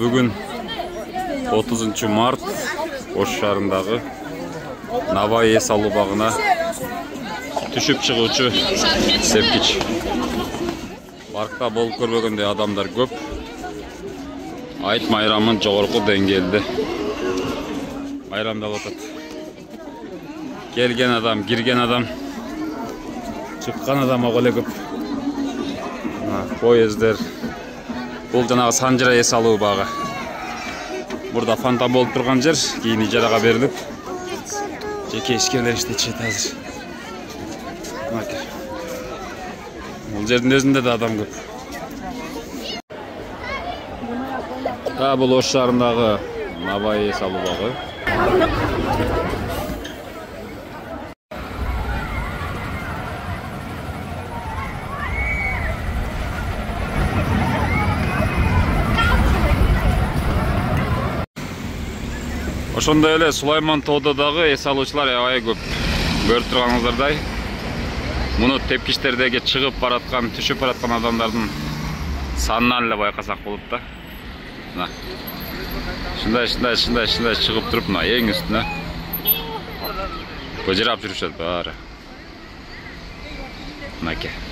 Бүгін 30 март Ош шаарындагы Набай эс алуу багына түшүп чыгуучу сепкич. Паркта болуп көрбөгөндөй адамдар көп. Айт майрамын жогорку деңгээлде майрамдап атат. Келген адам, кирген адам, чыккан адам ага эле көп. Поездер. Бул жанагы Санжыра эс алуу багы. Burada фонтан болуп турган жер, кийин ижарага берилип, жеке ишкерлер иштечет азыр. Бул жердин өзүндө да адам көп. Бул Ош шаарындагы Набай эс алуу багы. Ошондой эле Сулайман тоодо дагы эс алуучулар аябай көп. Көрүп турганыңыздардай, муну тепкичтердеги чыгып бараткан, түшүп бараткан адамдардын санынан эле байкасак болот да. Ушундай чыгып туруп, эң үстүнө быжырап жүрүшөт баары. Мынакей.